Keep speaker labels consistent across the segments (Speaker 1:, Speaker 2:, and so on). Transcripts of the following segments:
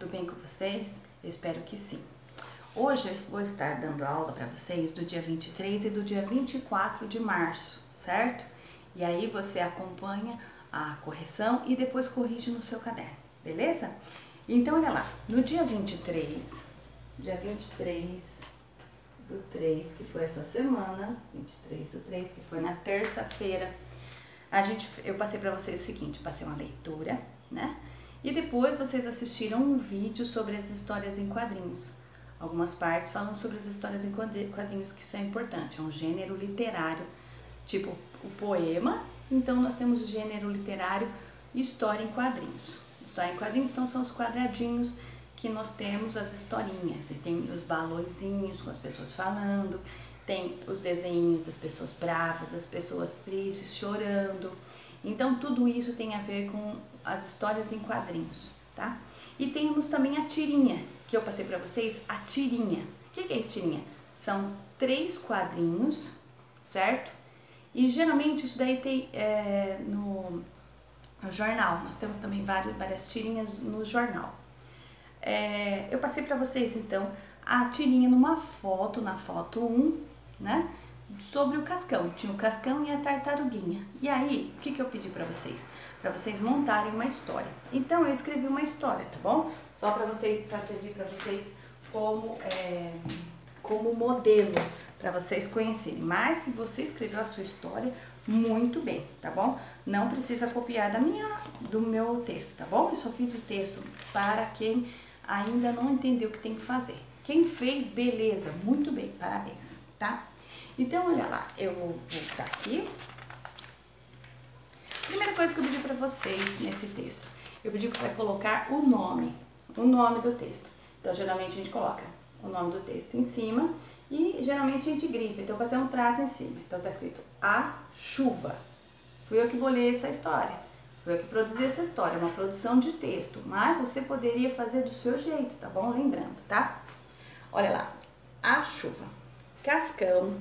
Speaker 1: tudo bem com vocês? Eu espero que sim. Hoje eu vou estar dando aula para vocês do dia 23 e do dia 24 de março, certo? E aí você acompanha a correção e depois corrige no seu caderno, beleza? Então, olha lá, no dia 23 do 3, que foi essa semana, 23 do 3, que foi na terça-feira, eu passei para vocês o seguinte, passei uma leitura, né? E depois vocês assistiram um vídeo sobre as histórias em quadrinhos. Algumas partes falam sobre as histórias em quadrinhos, que isso é importante, é um gênero literário, tipo o poema. Então nós temos o gênero literário história em quadrinhos. História em quadrinhos, então, são os quadradinhos que nós temos as historinhas. E tem os balõezinhos com as pessoas falando, tem os desenhos das pessoas bravas, das pessoas tristes, chorando. Então tudo isso tem a ver com as histórias em quadrinhos, tá? E temos também a tirinha, que eu passei pra vocês, a tirinha. O que é isso, tirinha? São 3 quadrinhos, certo? E geralmente isso daí tem no jornal. Nós temos também várias tirinhas no jornal. Eu passei pra vocês, então, a tirinha numa foto, na foto 1, né? Sobre o Cascão. Tinha o Cascão e a tartaruguinha. E aí, o que eu pedi pra vocês? Pra vocês montarem uma história. Então, eu escrevi uma história, tá bom? Só pra servir pra vocês como modelo, pra vocês conhecerem. Mas, se você escreveu a sua história, muito bem, tá bom? Não precisa copiar do meu texto, tá bom? Eu só fiz o texto para quem ainda não entendeu o que tem que fazer. Quem fez, beleza, muito bem, parabéns, tá? Então, olha lá, eu vou voltar aqui. Primeira coisa que eu pedi pra vocês nesse texto, eu pedi para colocar o nome do texto. Então, geralmente a gente coloca o nome do texto em cima e geralmente a gente grifa. Então, eu passei um traço em cima. Então, tá escrito A Chuva. Fui eu que bolei essa história. Fui eu que produzi essa história, uma produção de texto. Mas você poderia fazer do seu jeito, tá bom? Lembrando, tá? Olha lá, A Chuva. Cascão.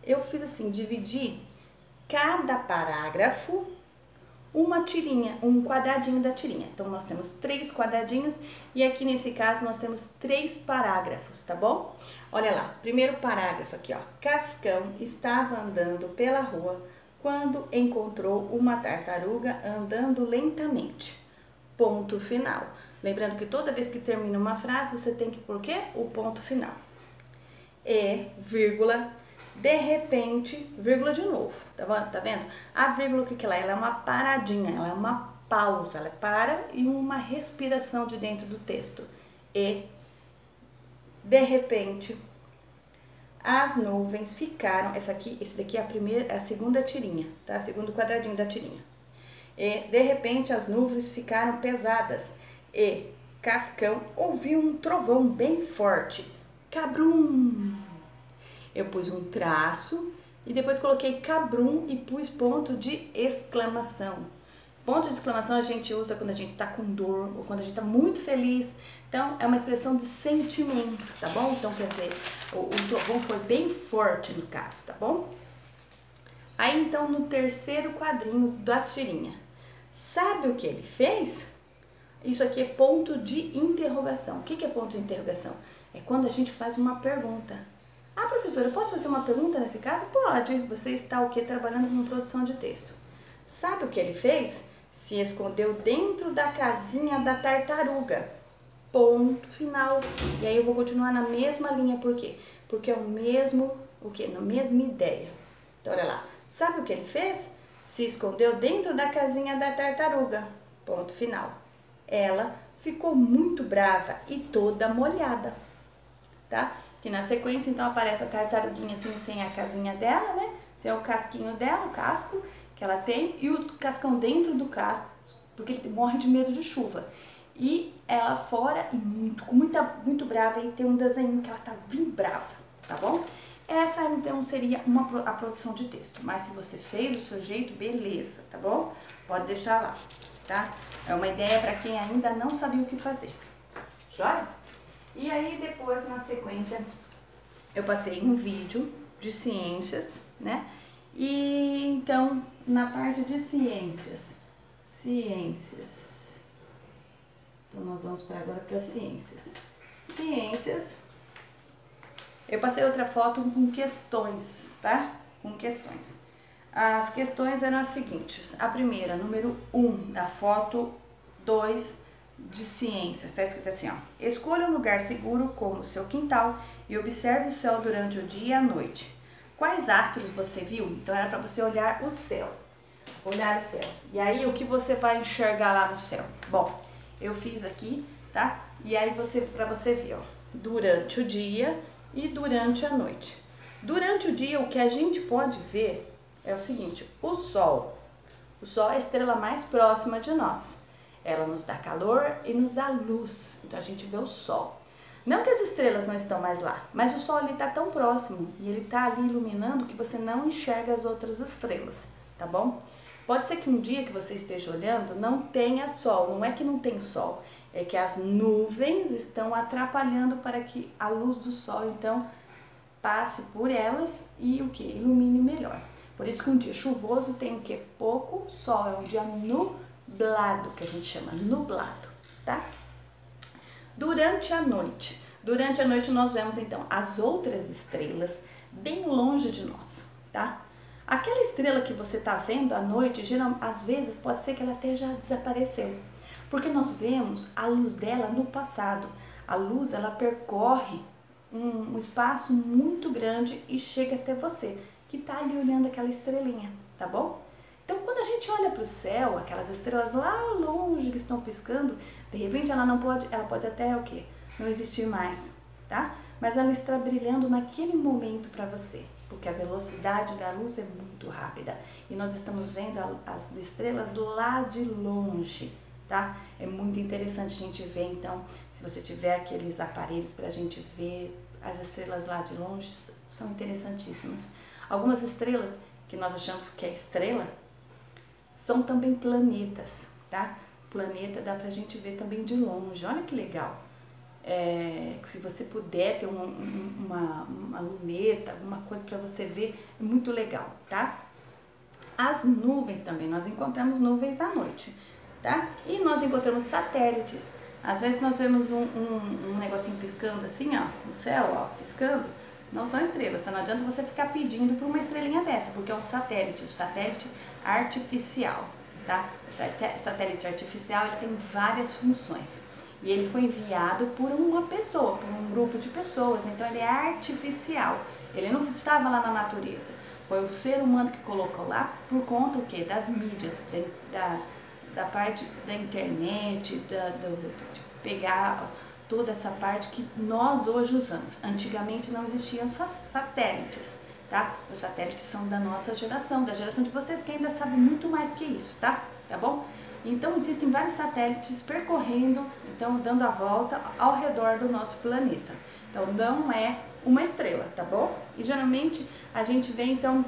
Speaker 1: Eu fiz assim, dividi cada parágrafo uma tirinha, um quadradinho da tirinha. Então, nós temos 3 quadradinhos e aqui nesse caso nós temos 3 parágrafos, tá bom? Olha lá, primeiro parágrafo aqui, ó. Cascão estava andando pela rua quando encontrou uma tartaruga andando lentamente. Ponto final. Lembrando que toda vez que termina uma frase, você tem que pôr o quê? O ponto final. E, vírgula, de repente, vírgula de novo, tá vendo? A vírgula, o que ela é? Ela é uma paradinha, ela é uma pausa, ela para e uma respiração de dentro do texto. E, de repente, as nuvens ficaram, esse daqui é a segunda tirinha, tá? Segundo quadradinho da tirinha. E, de repente, as nuvens ficaram pesadas e Cascão ouviu um trovão bem forte. Cabrum! Eu pus um traço e depois coloquei cabrum e pus ponto de exclamação. Ponto de exclamação a gente usa quando a gente tá com dor ou quando a gente tá muito feliz. Então, é uma expressão de sentimento, tá bom? Então, quer dizer, o trovão foi bem forte no caso, tá bom? Aí, então, no terceiro quadrinho da tirinha, sabe o que ele fez? Isso aqui é ponto de interrogação. O que é ponto de interrogação? É quando a gente faz uma pergunta. Ah, professora, eu posso fazer uma pergunta nesse caso? Pode. Você está o quê? Trabalhando com produção de texto. Sabe o que ele fez? Se escondeu dentro da casinha da tartaruga. Ponto final. E aí eu vou continuar na mesma linha, por quê? Porque é o mesmo, na mesma ideia. Então, olha lá. Sabe o que ele fez? Se escondeu dentro da casinha da tartaruga. Ponto final. Ela ficou muito brava e toda molhada, tá? Que na sequência, então, aparece a tartaruguinha assim, sem a casinha dela, né? Sem o casquinho dela, o casco que ela tem, e o cascão dentro do casco, porque ele morre de medo de chuva. E ela fora e muito brava, e tem um desenho que ela tá bem brava, tá bom? Essa, então, seria a produção de texto. Mas se você fez do seu jeito, beleza, tá bom? Pode deixar lá, tá? É uma ideia para quem ainda não sabia o que fazer. Joia? E aí, depois, na sequência, eu passei um vídeo de ciências, né? E, então, na parte de ciências, então, nós vamos para agora para ciências. Ciências. Eu passei outra foto com questões, tá? Com questões. As questões eram as seguintes. A primeira, número 1 da foto 2 de ciências. Está escrito assim, ó. Escolha um lugar seguro como o seu quintal e observe o céu durante o dia e a noite. Quais astros você viu? Então era para você olhar o céu. Olhar o céu. E aí o que você vai enxergar lá no céu? Bom, eu fiz aqui, tá? E aí para você ver, ó, durante o dia e durante a noite. Durante o dia o que a gente pode ver é o seguinte, o Sol. O Sol é a estrela mais próxima de nós. Ela nos dá calor e nos dá luz. Então a gente vê o Sol. Não que as estrelas não estão mais lá, mas o Sol está tão próximo e ele está ali iluminando que você não enxerga as outras estrelas, tá bom? Pode ser que um dia que você esteja olhando não tenha Sol, não é que não tem Sol, é que as nuvens estão atrapalhando para que a luz do Sol então passe por elas e o que? Ilumine melhor. Por isso que um dia chuvoso tem o que? Pouco Sol, é um dia nublado, que a gente chama nublado, tá? Durante a noite nós vemos então as outras estrelas bem longe de nós, tá? Aquela estrela que você tá vendo à noite, às vezes pode ser que ela até já desapareceu, porque nós vemos a luz dela no passado. A luz, ela percorre um espaço muito grande e chega até você, que tá ali olhando aquela estrelinha, tá bom? Então, quando a gente olha para o céu, aquelas estrelas lá longe que estão piscando, de repente ela pode até o quê? Não existir mais, tá? Mas ela está brilhando naquele momento para você, porque a velocidade da luz é muito rápida e nós estamos vendo as estrelas lá de longe, tá? É muito interessante a gente ver, então, se você tiver aqueles aparelhos para a gente ver as estrelas lá de longe, são interessantíssimas. Algumas estrelas que nós achamos que é estrela, são também planetas, tá? Planeta dá pra gente ver também de longe, olha que legal. Se você puder ter uma luneta, alguma coisa para você ver, é muito legal, tá? As nuvens também, nós encontramos nuvens à noite, tá? E nós encontramos satélites. Às vezes nós vemos um negocinho piscando assim, ó, no céu, ó, piscando. Não são estrelas, tá? Não adianta você ficar pedindo por uma estrelinha dessa, porque é um satélite, o satélite artificial, tá? O satélite artificial, ele tem várias funções e ele foi enviado por uma pessoa, por um grupo de pessoas, então ele é artificial, ele não estava lá na natureza, foi o ser humano que colocou lá por conta o quê? Das mídias, da parte da internet, de pegar toda essa parte que nós hoje usamos. Antigamente não existiam satélites, tá? Os satélites são da nossa geração, da geração de vocês que ainda sabem muito mais que isso, tá? Tá bom? Então existem vários satélites percorrendo, então dando a volta ao redor do nosso planeta. Então não é uma estrela, tá bom? E geralmente a gente vê então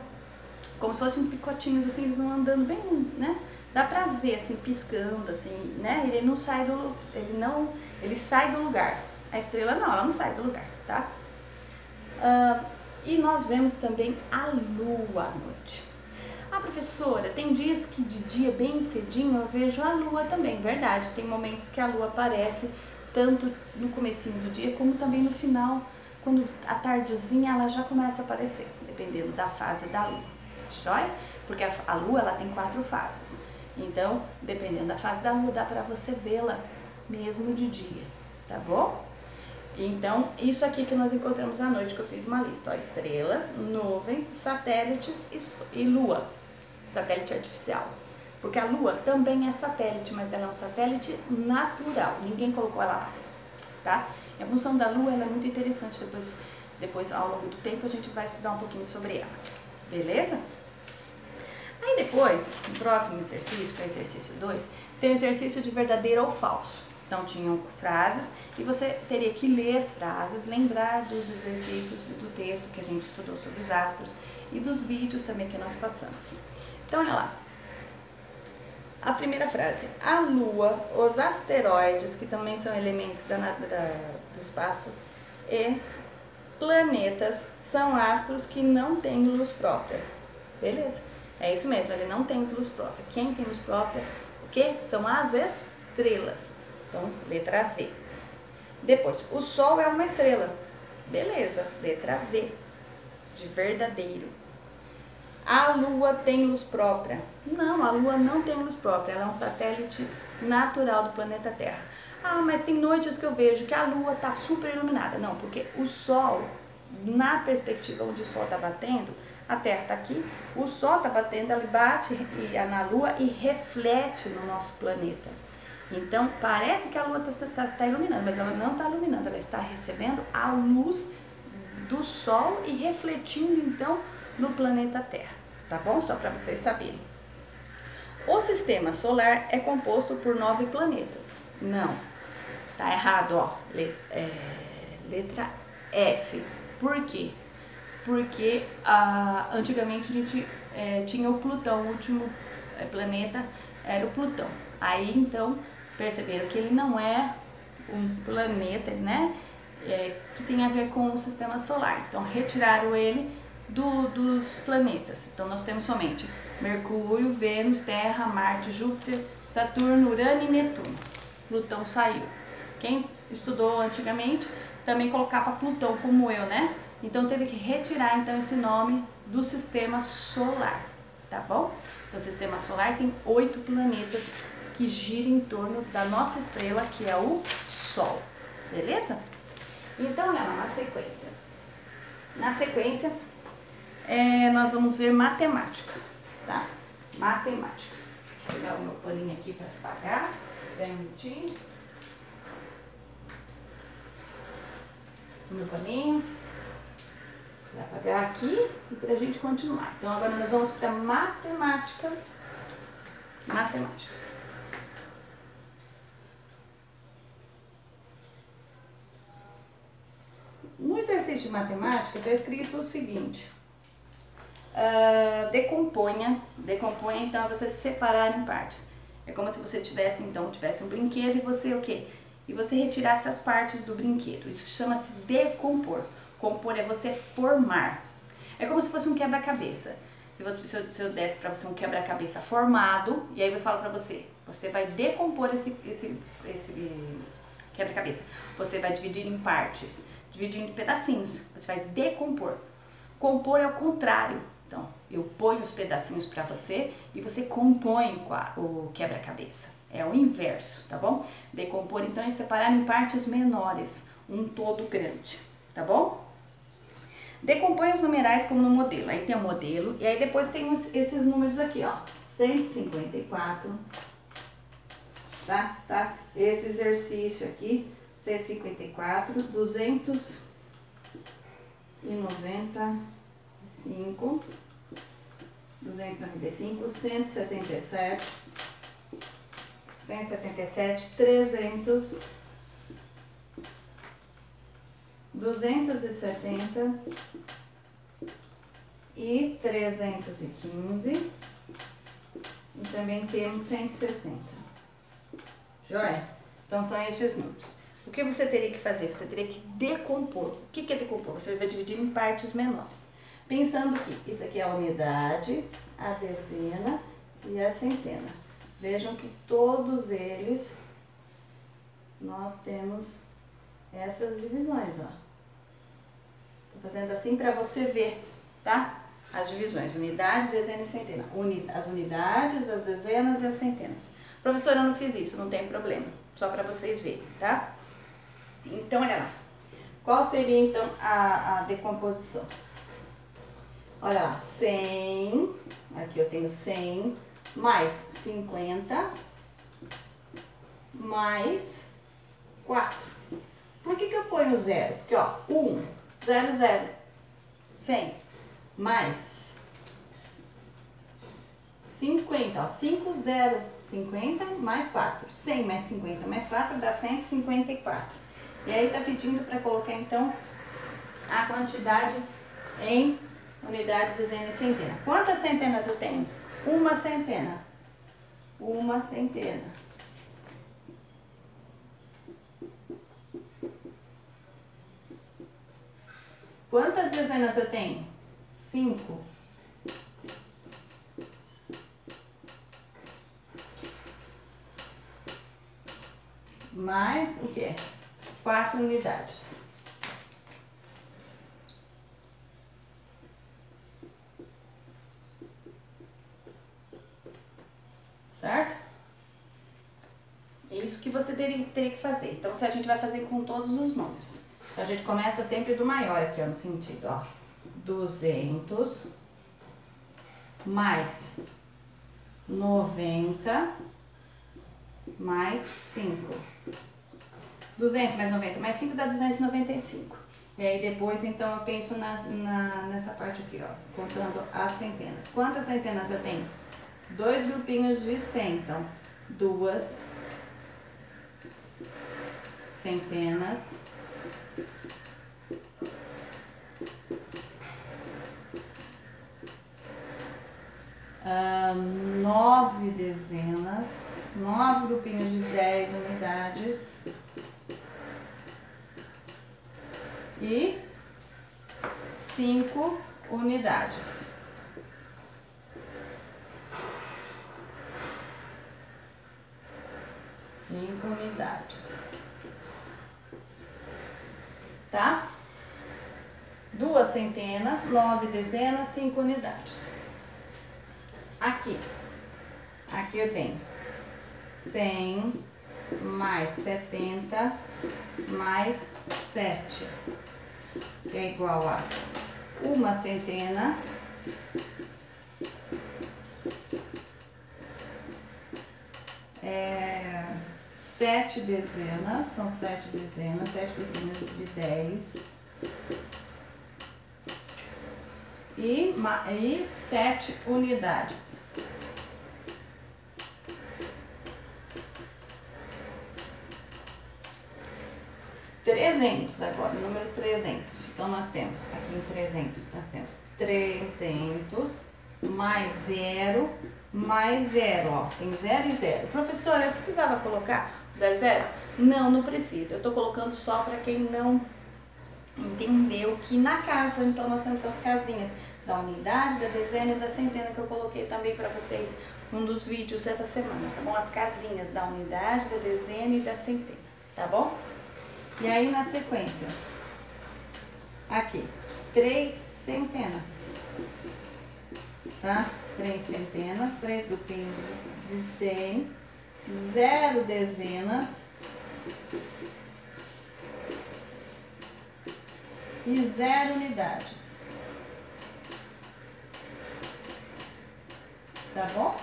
Speaker 1: como se fossem picotinhos assim, eles vão andando bem, né? Dá pra ver assim, piscando assim, né? Ele não sai ele sai do lugar. A estrela não, ela não sai do lugar, tá? E nós vemos também a lua à noite. Ah, professora, tem dias que de dia bem cedinho eu vejo a lua também, verdade. Tem momentos que a lua aparece tanto no comecinho do dia como também no final, quando a tardezinha ela já começa a aparecer, dependendo da fase da lua, joia? Porque a lua ela tem 4 fases. Então, dependendo da fase da lua, dá pra você vê-la mesmo de dia, tá bom? Então, isso aqui que nós encontramos à noite, que eu fiz uma lista, ó, estrelas, nuvens, satélites e lua, satélite artificial. Porque a lua também é satélite, mas ela é um satélite natural, ninguém colocou ela lá, tá? E a função da lua ela é muito interessante, depois ao longo do tempo a gente vai estudar um pouquinho sobre ela, beleza? Aí depois, no próximo exercício, que é o exercício 2, tem o exercício de verdadeiro ou falso. Então tinham frases e você teria que ler as frases, lembrar dos exercícios do texto que a gente estudou sobre os astros e dos vídeos também que nós passamos. Então olha lá. A primeira frase, a Lua, os asteroides, que também são elementos do espaço, e planetas são astros que não têm luz própria. Beleza? É isso mesmo, ele não tem luz própria. Quem tem luz própria, o que? São as estrelas. Então, letra V. Depois, o Sol é uma estrela. Beleza, letra V, de verdadeiro. A Lua tem luz própria. Não, a Lua não tem luz própria, ela é um satélite natural do planeta Terra. Ah, mas tem noites que eu vejo que a Lua tá super iluminada. Não, porque o Sol, na perspectiva onde o Sol tá batendo, a Terra tá aqui, o Sol tá batendo, ele bate na Lua e reflete no nosso planeta. Então, parece que a Lua tá iluminando, mas ela não está iluminando, ela está recebendo a luz do Sol e refletindo, então, no planeta Terra, tá bom? Só para vocês saberem. O sistema solar é composto por 9 planetas. Não, tá errado, ó. Letra F. Por quê? Porque antigamente a gente tinha o Plutão, o último planeta era o Plutão. Aí, então, perceberam que ele não é um planeta, né, que tem a ver com o sistema solar. Então, retiraram ele dos planetas. Então, nós temos somente Mercúrio, Vênus, Terra, Marte, Júpiter, Saturno, Urano e Netuno. Plutão saiu. Quem estudou antigamente também colocava Plutão como eu, né? Então, teve que retirar então esse nome do sistema solar, tá bom? Então, o sistema solar tem 8 planetas que gira em torno da nossa estrela, que é o Sol, beleza? Então, olha lá, na sequência. Na sequência, nós vamos ver matemática, tá? Matemática. Deixa eu pegar o meu paninho aqui para apagar. Espera um minutinho. O meu paninho. Para apagar aqui e para a gente continuar. Então, agora nós vamos para matemática. Matemática. No exercício de matemática está escrito o seguinte: decomponha, então é você separar em partes. É como se você tivesse um brinquedo e você o quê? E você retirasse as partes do brinquedo. Isso chama-se decompor. Compor é você formar. É como se fosse um quebra-cabeça. Se eu desse para você um quebra-cabeça formado, e aí eu falo para você, você vai decompor esse quebra-cabeça. Você vai dividir em partes, dividir em pedacinhos. Você vai decompor. Compor é o contrário. Então, eu ponho os pedacinhos para você e você compõe o quebra-cabeça. É o inverso, tá bom? Decompor, então, é separar em partes menores, um todo grande, tá bom? Decompõe os numerais como no modelo. Aí tem o modelo e aí depois tem esses números aqui, ó. 154, tá? Esse exercício aqui, 154, 295, 177, 300, 270 e 315 e também temos 160. Joia? Então são estes números. O que você teria que fazer? Você teria que decompor. O que é decompor? Você vai dividir em partes menores. Pensando que isso aqui é a unidade, a dezena e a centena. Vejam que todos eles nós temos essas divisões, ó. Tô fazendo assim para você ver, tá? As divisões, unidade, dezena e centena. As unidades, as dezenas e as centenas. Professora, eu não fiz isso, não tem problema. Só para vocês verem, tá? Então, olha lá. Qual seria, então, a decomposição? Olha lá, 100, aqui eu tenho 100, mais 50, mais 4. Por que eu ponho 0? Porque, ó, 1, 0, 0, 100, mais 50, ó, 5, 0, 50, mais 4. 100 mais 50 mais 4 dá 154. E aí tá pedindo para colocar, então, a quantidade em unidade, dezena e centena. Quantas centenas eu tenho? Uma centena. Uma centena. Quantas dezenas eu tenho? 5. mais o quê? 4 unidades. Certo? É isso que você teria que fazer. Então, a gente vai fazer com todos os números. Então, a gente começa sempre do maior aqui, ó, no sentido, ó. 200 mais 90 mais 5. 200 mais 90 mais 5 dá 295. E aí depois, então, eu penso nessa parte aqui, ó, contando as centenas. Quantas centenas eu tenho? 2 grupinhos de 100, então, 2 centenas. Nove dezenas, 9 grupinhos de 10 unidades e 5 unidades. Tá? 2 centenas, 9 dezenas, 5 unidades. Aqui eu tenho 100 mais 70 mais 7, que é igual a 1 centena sete dezenas, são 7 dezenas, 7 grupinhos de 10 e 7 unidades. Agora, números 300. Então, nós temos aqui em 300, nós temos 300 mais 0 mais 0, ó, tem 0 e 0. Professora, eu precisava colocar 0 0? Não, não precisa. Eu tô colocando só para quem não entendeu que na casa, então nós temos as casinhas da unidade, da dezena e da centena que eu coloquei também para vocês num dos vídeos essa semana, tá bom? As casinhas da unidade, da dezena e da centena, tá bom? E aí na sequência, aqui, 3 centenas, tá? 3 centenas, 3 grupinhos de 100, 0 dezenas e 0 unidades. Tá bom?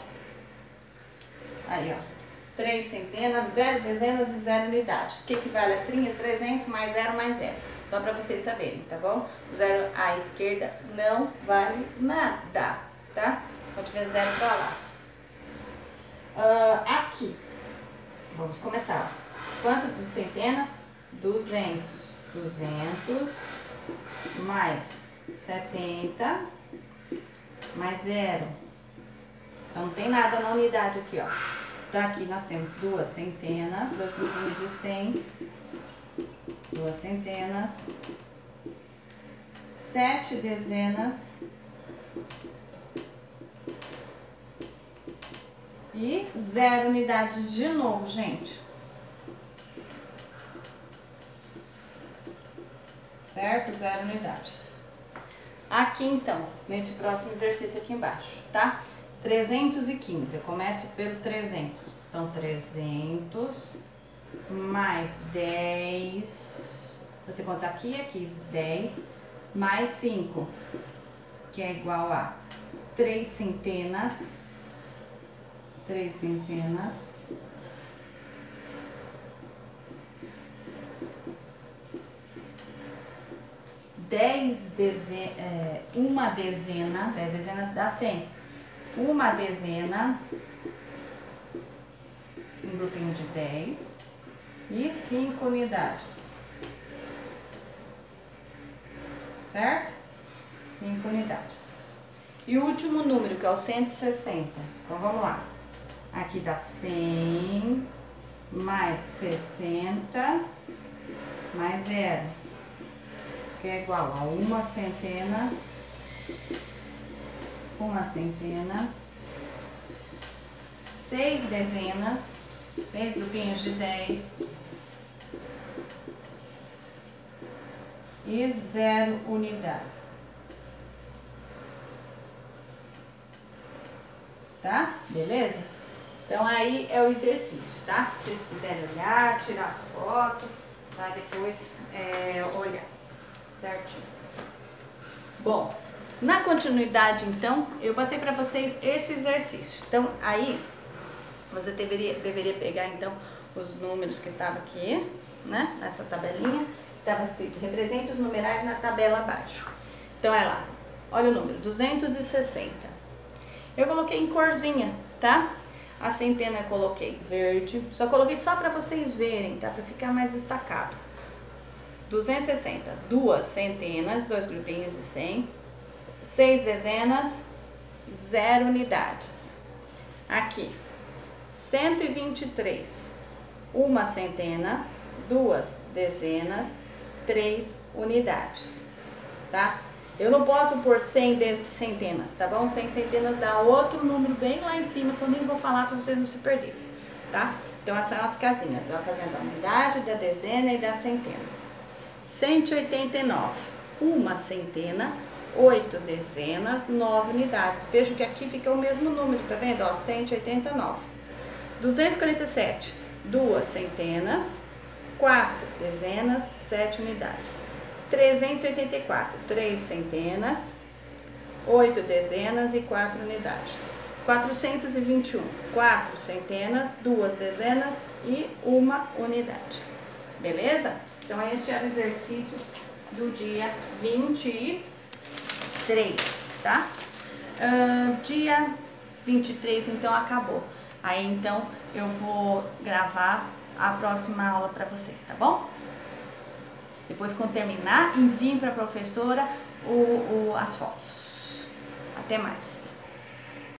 Speaker 1: Aí, ó. 3 centenas, 0 dezenas e 0 unidades. Que equivale a 300 mais 0 mais 0. Só para vocês saberem, tá bom? O 0 à esquerda não vale nada, tá? Quando tiver 0 pra lá. Aqui, vamos começar. Quanto de centena? 200. 200 mais 70 mais 0. Então, não tem nada na unidade aqui, ó. Então, aqui nós temos 2 centenas, 2 grupinhos de 100, 2 centenas, 7 dezenas e 0 unidades de novo, gente. Certo? 0 unidades. Aqui, então, nesse próximo exercício aqui embaixo, tá? 315, eu começo pelo 300. Então, 300 mais 10, você conta aqui, 10, mais 5, que é igual a 3 centenas, 3 centenas, uma dezena, 10 dezenas dá 100. Uma dezena, um grupinho de 10 e 5 unidades, certo? 5 unidades. E o último número, que é o 160. Então, vamos lá. Aqui dá 100 mais 60 mais 0, que é igual a 1 centena, 1 centena, 6 dezenas, 6 grupinhos de 10 e 0 unidades. Tá? Beleza? Então aí é o exercício, tá? Se vocês quiserem olhar, tirar foto, pra depois olhar certinho. Bom, na continuidade então, eu passei para vocês este exercício. Então aí, você deveria pegar então os números que estavam aqui, né? Nessa tabelinha, estava escrito, represente os numerais na tabela abaixo. Então é lá, olha o número, 260. Eu coloquei em corzinha, tá? A centena eu coloquei verde, coloquei só para vocês verem, tá? Para ficar mais destacado. 260, 2 centenas, 2 grupinhos de 100, 6 dezenas, 0 unidades. Aqui, 123, 1 centena, 2 dezenas, 3 unidades, tá? Eu não posso pôr 100 centenas, tá bom? 100 centenas dá outro número bem lá em cima, que eu nem vou falar para vocês não se perderem, tá? Então, essas são as casinhas, a casinha da unidade, da dezena e da centena. 189, 1 centena, 8 dezenas, 9 unidades. Veja que aqui fica o mesmo número, tá vendo? Ó, 189. 247, 2 centenas, 4 dezenas, 7 unidades. 384, 3 centenas, 8 dezenas e 4 unidades. 421, 4 centenas, 2 dezenas e 1 unidade. Beleza? Então, este era o exercício do dia 23, tá? Dia 23, então, acabou. Aí, então, eu vou gravar a próxima aula para vocês, tá bom? Depois, quando terminar, enviem para a professora as fotos. Até mais!